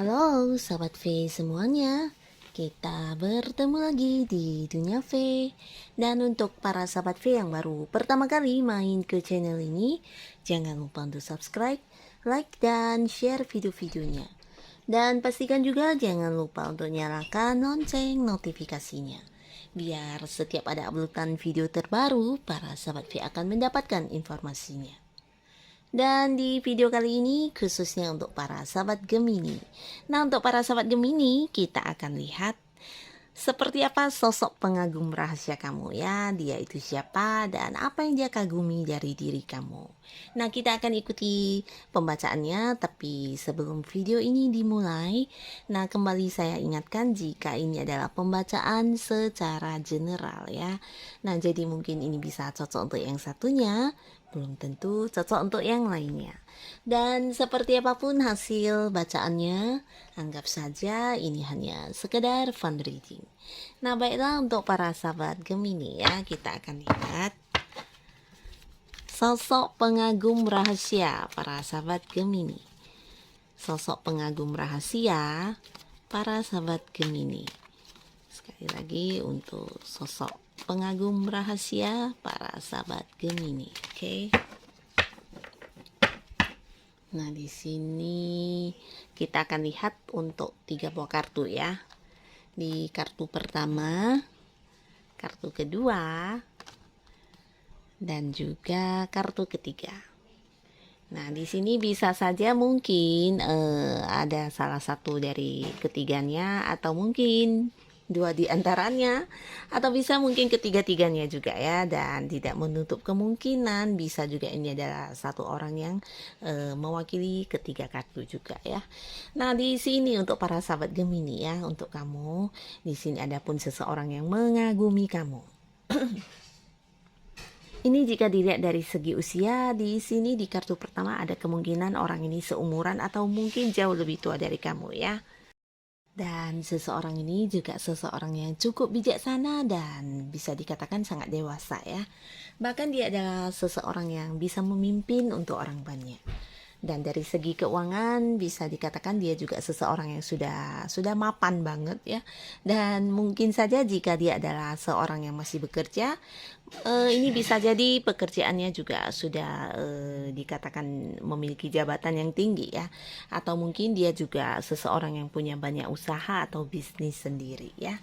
Halo Sobat V semuanya, kita bertemu lagi di Dunia V. Dan untuk para Sobat V yang baru pertama kali main ke channel ini, jangan lupa untuk subscribe, like, dan share video-videonya. Dan pastikan juga jangan lupa untuk nyalakan lonceng notifikasinya, biar setiap ada uploadan video terbaru, para Sobat V akan mendapatkan informasinya. Dan di video kali ini khususnya untuk para sahabat Gemini. Nah, untuk para sahabat Gemini, kita akan lihat seperti apa sosok pengagum rahasia kamu ya. Dia itu siapa dan apa yang dia kagumi dari diri kamu. Nah, kita akan ikuti pembacaannya, tapi sebelum video ini dimulai, nah kembali saya ingatkan jika ini adalah pembacaan secara general ya. Nah, jadi mungkin ini bisa cocok untuk yang satunya, belum tentu cocok untuk yang lainnya. Dan seperti apapun hasil bacaannya, anggap saja ini hanya sekedar fun reading. Nah, baiklah untuk para sahabat Gemini ya, kita akan lihat sosok pengagum rahasia para sahabat Gemini. Sosok pengagum rahasia para sahabat Gemini. Sekali lagi untuk sosok pengagum rahasia para sahabat Gemini. Oke. Nah, di sini kita akan lihat untuk 3 buah kartu ya. Di kartu pertama, kartu kedua, dan juga kartu ketiga. Nah, di sini bisa saja mungkin ada salah satu dari ketiganya, atau mungkin dua di antaranya, atau bisa mungkin ketiga-tiganya juga ya. Dan tidak menutup kemungkinan bisa juga ini adalah satu orang yang mewakili ketiga kartu juga ya. Nah, di sini untuk para sahabat Gemini ya, untuk kamu di sini ada pun seseorang yang mengagumi kamu. Ini jika dilihat dari segi usia, di sini di kartu pertama ada kemungkinan orang ini seumuran atau mungkin jauh lebih tua dari kamu ya. Dan seseorang ini juga seseorang yang cukup bijaksana dan bisa dikatakan sangat dewasa ya. Bahkan dia adalah seseorang yang bisa memimpin untuk orang banyak. Dan dari segi keuangan bisa dikatakan dia juga seseorang yang sudah mapan banget ya. Dan mungkin saja jika dia adalah seorang yang masih bekerja, ini bisa jadi pekerjaannya juga sudah dikatakan memiliki jabatan yang tinggi ya. Atau mungkin dia juga seseorang yang punya banyak usaha atau bisnis sendiri ya.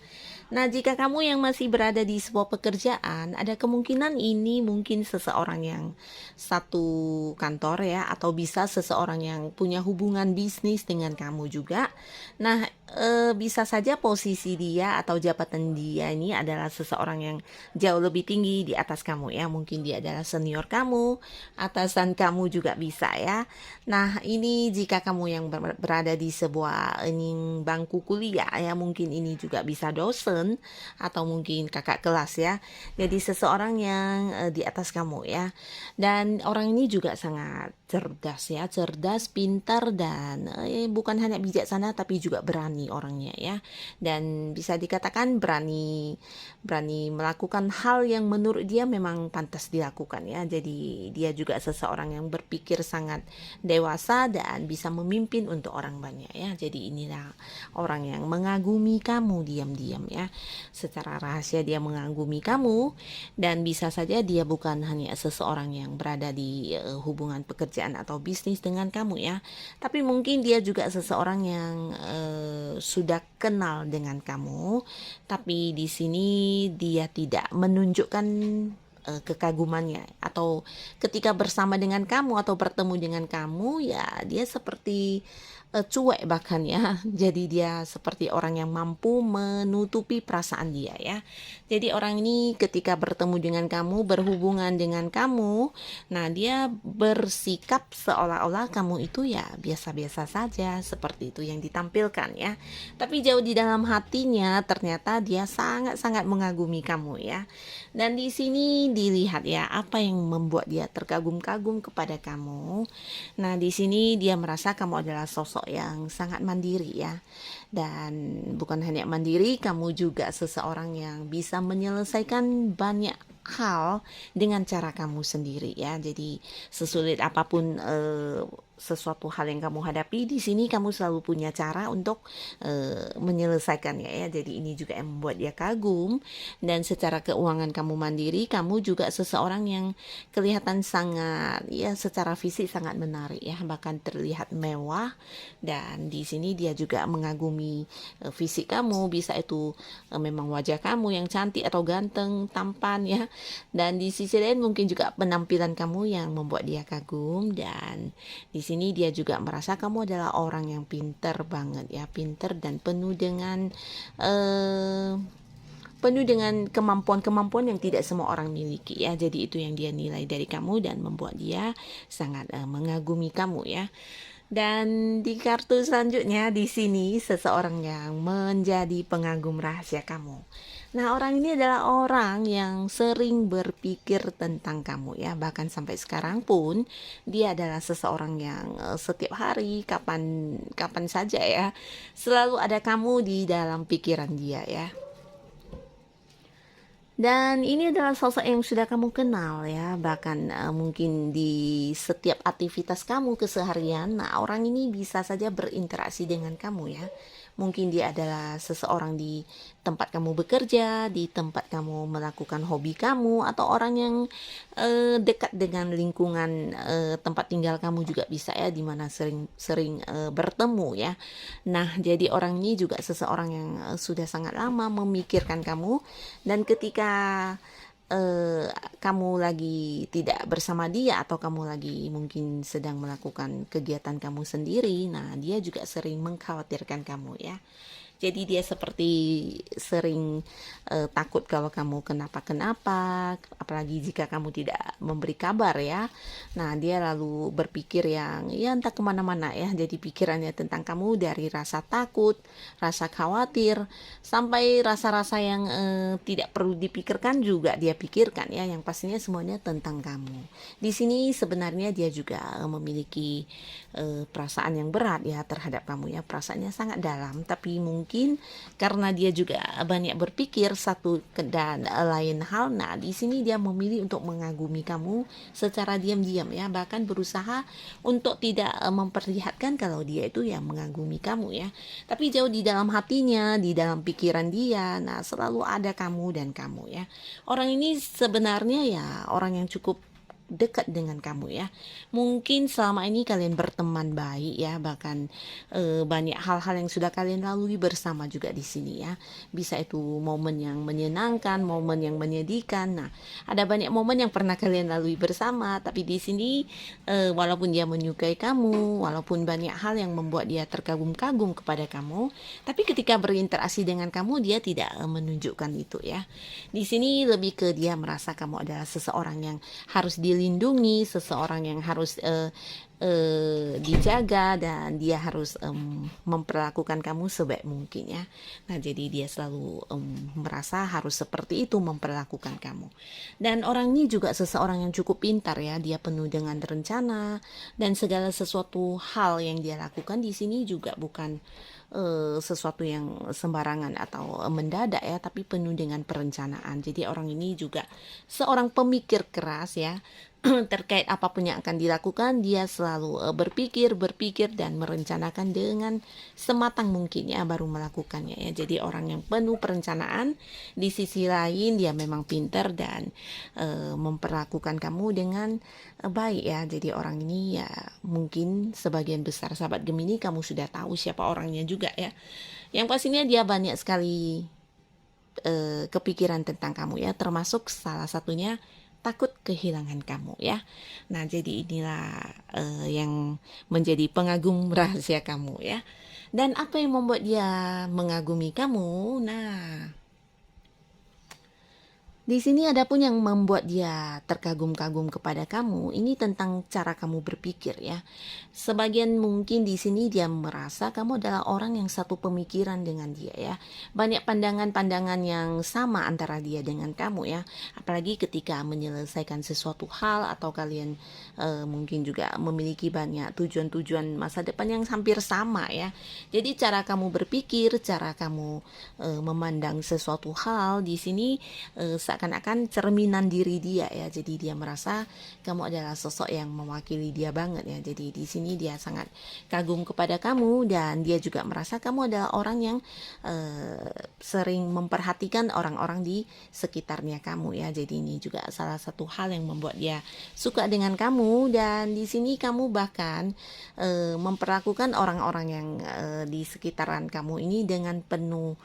Nah, jika kamu yang masih berada di sebuah pekerjaan, ada kemungkinan ini mungkin seseorang yang satu kantor ya, atau bisa seseorang yang punya hubungan bisnis dengan kamu juga. Nah, bisa saja posisi dia atau jabatan dia ini adalah seseorang yang jauh lebih tinggi di atas kamu ya. Mungkin dia adalah senior kamu, atasan kamu juga bisa ya. Nah, ini jika kamu yang berada di sebuah ini bangku kuliah ya, mungkin ini juga bisa dosen atau mungkin kakak kelas ya. Jadi seseorang yang di atas kamu ya. Dan orang ini juga sangat cerdas ya, cerdas, pintar, dan bukan hanya bijaksana tapi juga berani orangnya ya. Dan bisa dikatakan berani melakukan hal yang menurut dia memang pantas dilakukan ya. Jadi dia juga seseorang yang berpikir sangat dewasa dan bisa memimpin untuk orang banyak ya. Jadi inilah orang yang mengagumi kamu diam-diam ya. Secara rahasia dia mengagumi kamu, dan bisa saja dia bukan hanya seseorang yang berada di hubungan pekerjaan atau bisnis dengan kamu ya, tapi mungkin dia juga seseorang yang sudah kenal dengan kamu, tapi di sini dia tidak menunjukkan kekagumannya, atau ketika bersama dengan kamu atau bertemu dengan kamu ya dia seperti cuek bahkan ya. Jadi dia seperti orang yang mampu menutupi perasaan dia ya. Jadi orang ini ketika bertemu dengan kamu, berhubungan dengan kamu, nah dia bersikap seolah-olah kamu itu ya biasa-biasa saja, seperti itu yang ditampilkan ya. Tapi jauh di dalam hatinya ternyata dia sangat-sangat mengagumi kamu ya. Dan di sini dilihat ya apa yang membuat dia terkagum-kagum kepada kamu. Nah, di sini dia merasa kamu adalah sosok yang sangat mandiri ya. Dan bukan hanya mandiri, kamu juga seseorang yang bisa menyelesaikan banyak hal dengan cara kamu sendiri ya. Jadi sesulit apapun sesuatu hal yang kamu hadapi, di sini kamu selalu punya cara untuk menyelesaikannya ya. Jadi ini juga yang membuat dia kagum. Dan secara keuangan kamu mandiri, kamu juga seseorang yang kelihatan sangat ya, secara fisik sangat menarik ya, bahkan terlihat mewah. Dan di sini dia juga mengagumi fisik kamu, bisa itu memang wajah kamu yang cantik atau ganteng, tampan ya. Dan di sisi lain mungkin juga penampilan kamu yang membuat dia kagum. Dan di sini dia juga merasa kamu adalah orang yang pinter banget ya, pinter dan penuh dengan kemampuan-kemampuan yang tidak semua orang miliki ya. Jadi itu yang dia nilai dari kamu dan membuat dia sangat mengagumi kamu ya. Dan di kartu selanjutnya di sini seseorang yang menjadi pengagum rahasia kamu. Nah, orang ini adalah orang yang sering berpikir tentang kamu ya. Bahkan sampai sekarang pun dia adalah seseorang yang setiap hari kapan kapan saja ya, selalu ada kamu di dalam pikiran dia ya. Dan ini adalah sosok yang sudah kamu kenal ya, bahkan mungkin di setiap aktivitas kamu keseharian. Nah, orang ini bisa saja berinteraksi dengan kamu ya. Mungkin dia adalah seseorang di tempat kamu bekerja, di tempat kamu melakukan hobi kamu, atau orang yang dekat dengan lingkungan tempat tinggal kamu juga bisa ya, di mana sering bertemu ya. Nah, jadi orang ini juga seseorang yang sudah sangat lama memikirkan kamu. Dan ketika kamu lagi tidak bersama dia, atau kamu lagi mungkin sedang melakukan kegiatan kamu sendiri, nah dia juga sering mengkhawatirkan kamu ya. Jadi dia seperti sering takut kalau kamu kenapa-kenapa, apalagi jika kamu tidak memberi kabar ya. Nah, dia lalu berpikir yang ya entah kemana-mana ya. Jadi pikirannya tentang kamu dari rasa takut, rasa khawatir, sampai rasa-rasa yang tidak perlu dipikirkan juga dia pikirkan ya. Yang pastinya semuanya tentang kamu. Di sini sebenarnya dia juga memiliki perasaan yang berat ya terhadap kamu ya. Perasaannya sangat dalam, tapi mungkin karena dia juga banyak berpikir satu dan lain hal, nah di sini dia memilih untuk mengagumi kamu secara diam-diam ya, bahkan berusaha untuk tidak memperlihatkan kalau dia itu yang mengagumi kamu ya, tapi jauh di dalam hatinya, di dalam pikiran dia, nah selalu ada kamu dan kamu ya. Orang ini sebenarnya ya orang yang cukup dekat dengan kamu ya. Mungkin selama ini kalian berteman baik ya, bahkan banyak hal-hal yang sudah kalian lalui bersama juga di sini ya. Bisa itu momen yang menyenangkan, momen yang menyedihkan. Nah, ada banyak momen yang pernah kalian lalui bersama, tapi di sini walaupun dia menyukai kamu, walaupun banyak hal yang membuat dia terkagum-kagum kepada kamu, tapi ketika berinteraksi dengan kamu dia tidak menunjukkan itu ya. Di sini lebih ke dia merasa kamu adalah seseorang yang harus dilindungi, seseorang yang harus dijaga, dan dia harus memperlakukan kamu sebaik mungkin ya. Nah, jadi dia selalu merasa harus seperti itu memperlakukan kamu. Dan orang ini juga seseorang yang cukup pintar ya, dia penuh dengan rencana, dan segala sesuatu hal yang dia lakukan di sini juga bukan sesuatu yang sembarangan atau mendadak ya, tapi penuh dengan perencanaan. Jadi orang ini juga seorang pemikir keras ya. Terkait apapun yang akan dilakukan, dia selalu berpikir dan merencanakan dengan sematang mungkin ya baru melakukannya ya. Jadi orang yang penuh perencanaan. Di sisi lain dia memang pintar dan memperlakukan kamu dengan baik ya. Jadi orang ini ya mungkin sebagian besar sahabat Gemini kamu sudah tahu siapa orangnya juga ya. Yang pastinya dia banyak sekali kepikiran tentang kamu ya, termasuk salah satunya takut kehilangan kamu ya. Nah, jadi inilah yang menjadi pengagum rahasia kamu ya. Dan apa yang membuat dia mengagumi kamu? Nah, Di sini ada pun yang membuat dia terkagum-kagum kepada kamu, ini tentang cara kamu berpikir ya. Sebagian mungkin di sini dia merasa kamu adalah orang yang satu pemikiran dengan dia ya. Banyak pandangan-pandangan yang sama antara dia dengan kamu ya. Apalagi ketika menyelesaikan sesuatu hal atau kalian mungkin juga memiliki banyak tujuan-tujuan masa depan yang hampir sama ya. Jadi cara kamu berpikir, cara kamu memandang sesuatu hal di sini seakan-akan cerminan diri dia ya. Jadi dia merasa kamu adalah sosok yang mewakili dia banget ya. Jadi di sini dia sangat kagum kepada kamu dan dia juga merasa kamu adalah orang yang sering memperhatikan orang-orang di sekitarnya kamu ya. Jadi ini juga salah satu hal yang membuat dia suka dengan kamu dan di sini kamu bahkan memperlakukan orang-orang yang di sekitaran kamu ini dengan penuh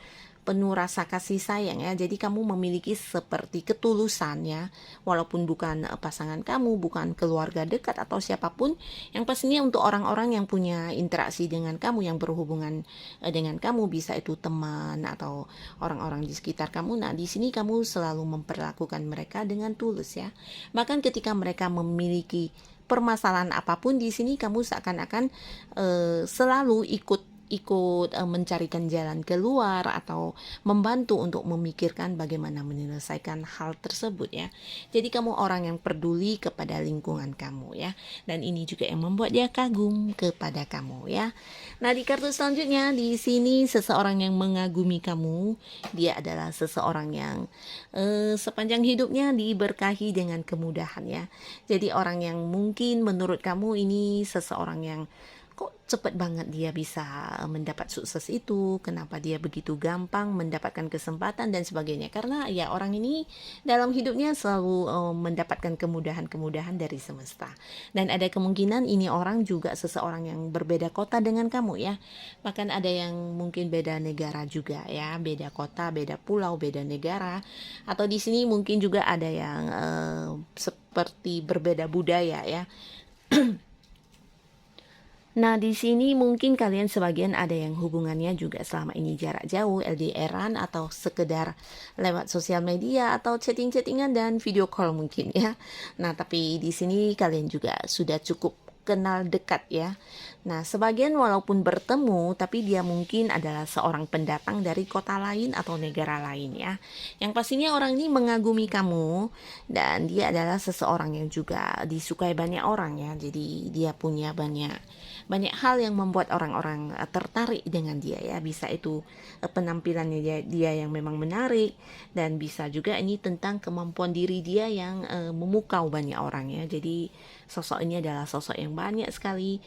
rasa kasih sayang ya. Jadi kamu memiliki seperti ketulusan ya, walaupun bukan pasangan kamu, bukan keluarga dekat atau siapapun, yang pastinya untuk orang-orang yang punya interaksi dengan kamu, yang berhubungan dengan kamu, bisa itu teman atau orang-orang di sekitar kamu. Nah, di sini kamu selalu memperlakukan mereka dengan tulus ya. Bahkan ketika mereka memiliki permasalahan apapun, di sini kamu seakan-akan selalu ikut mencarikan jalan keluar atau membantu untuk memikirkan bagaimana menyelesaikan hal tersebut ya. Jadi kamu orang yang peduli kepada lingkungan kamu ya. Dan ini juga yang membuat dia kagum kepada kamu ya. Nah, di kartu selanjutnya di sini seseorang yang mengagumi kamu, dia adalah seseorang yang sepanjang hidupnya diberkahi dengan kemudahan ya. Jadi orang yang mungkin menurut kamu ini seseorang yang kok cepet banget dia bisa mendapat sukses itu, kenapa dia begitu gampang mendapatkan kesempatan dan sebagainya. Karena ya orang ini dalam hidupnya selalu mendapatkan kemudahan-kemudahan dari semesta. Dan ada kemungkinan ini orang juga seseorang yang berbeda kota dengan kamu ya. Bahkan ada yang mungkin beda negara juga ya, beda kota, beda pulau, beda negara. Atau di sini mungkin juga ada yang seperti berbeda budaya ya. Nah, di sini mungkin kalian sebagian ada yang hubungannya juga selama ini jarak jauh, LDRan atau sekedar lewat sosial media atau chatting-chattingan dan video call mungkin ya. Nah, tapi di sini kalian juga sudah cukup kenal dekat ya. Nah, sebagian walaupun bertemu, tapi dia mungkin adalah seorang pendatang dari kota lain atau negara lain ya. Yang pastinya orang ini mengagumi kamu dan dia adalah seseorang yang juga disukai banyak orang ya. Jadi dia punya banyak hal yang membuat orang-orang tertarik dengan dia ya. Bisa itu penampilannya dia yang memang menarik dan bisa juga ini tentang kemampuan diri dia yang memukau banyak orang ya. Jadi sosok ini adalah sosok yang banyak sekali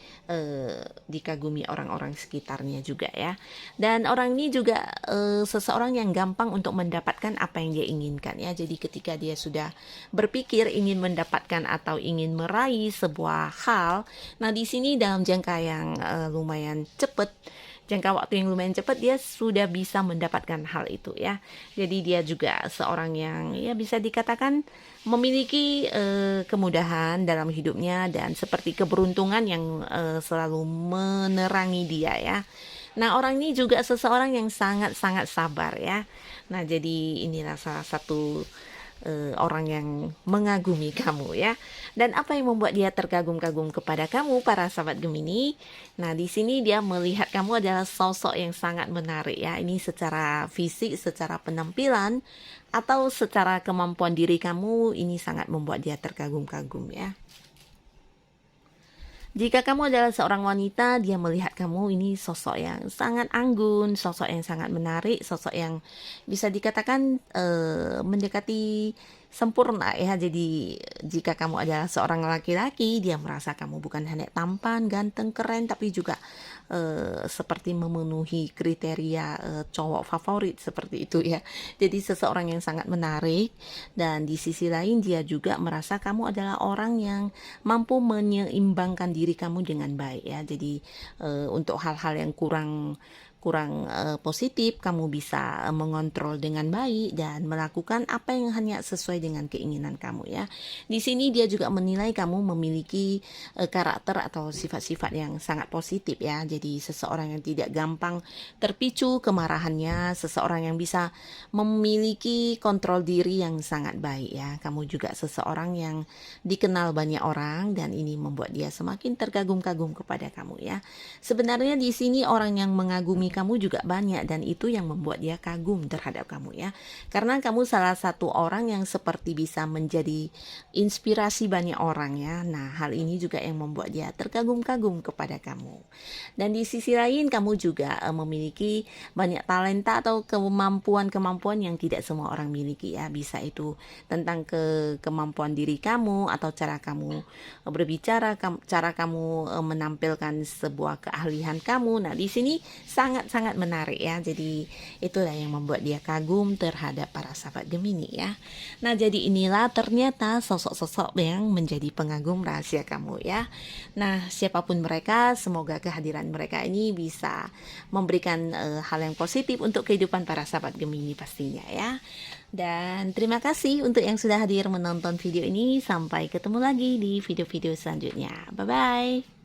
dikagumi orang-orang sekitarnya juga ya. Dan orang ini juga seseorang yang gampang untuk mendapatkan apa yang dia inginkan ya. Jadi ketika dia sudah berpikir ingin mendapatkan atau ingin meraih sebuah hal, nah di sini dalam jangka yang lumayan cepat, jangka waktu yang lumayan cepat, dia sudah bisa mendapatkan hal itu ya. Jadi dia juga seorang yang ya bisa dikatakan memiliki kemudahan dalam hidupnya dan seperti keberuntungan yang selalu menerangi dia ya. Nah, orang ini juga seseorang yang sangat-sangat sabar ya. Nah, jadi inilah salah satu orang yang mengagumi kamu ya. Dan apa yang membuat dia terkagum-kagum kepada kamu para sahabat Gemini? Nah, di sini dia melihat kamu adalah sosok yang sangat menarik ya. Ini secara fisik, secara penampilan atau secara kemampuan diri kamu, ini sangat membuat dia terkagum-kagum ya. Jika kamu adalah seorang wanita, dia melihat kamu ini sosok yang sangat anggun, sosok yang sangat menarik, sosok yang bisa dikatakan mendekati sempurna ya. Jadi jika kamu adalah seorang laki-laki, dia merasa kamu bukan hanya tampan, ganteng, keren, tapi juga seperti memenuhi kriteria cowok favorit seperti itu ya. Jadi seseorang yang sangat menarik dan di sisi lain dia juga merasa kamu adalah orang yang mampu menyeimbangkan diri kamu dengan baik ya. Jadi untuk hal-hal yang kurang kurang positif, kamu bisa mengontrol dengan baik dan melakukan apa yang hanya sesuai dengan keinginan kamu ya. Di sini dia juga menilai kamu memiliki karakter atau sifat-sifat yang sangat positif ya. Jadi seseorang yang tidak gampang terpicu kemarahannya, seseorang yang bisa memiliki kontrol diri yang sangat baik ya. Kamu juga seseorang yang dikenal banyak orang dan ini membuat dia semakin terkagum-kagum kepada kamu ya. Sebenarnya di sini orang yang mengagumi kamu juga banyak dan itu yang membuat dia kagum terhadap kamu ya. Karena kamu salah satu orang yang seperti bisa menjadi inspirasi banyak orang ya. Nah, hal ini juga yang membuat dia terkagum-kagum kepada kamu. Dan di sisi lain kamu juga memiliki banyak talenta atau kemampuan-kemampuan yang tidak semua orang miliki ya. Bisa itu tentang kemampuan diri kamu atau cara kamu berbicara, cara kamu menampilkan sebuah keahlian kamu. Nah, di sini sangat-sangat menarik ya. Jadi itulah yang membuat dia kagum terhadap para sahabat Gemini ya. Nah, jadi inilah ternyata sosok-sosok yang menjadi pengagum rahasia kamu ya. Nah, siapapun mereka, semoga kehadiran mereka ini bisa memberikan hal yang positif untuk kehidupan para sahabat Gemini pastinya ya. Dan terima kasih untuk yang sudah hadir menonton video ini. Sampai ketemu lagi di video-video selanjutnya. Bye-bye.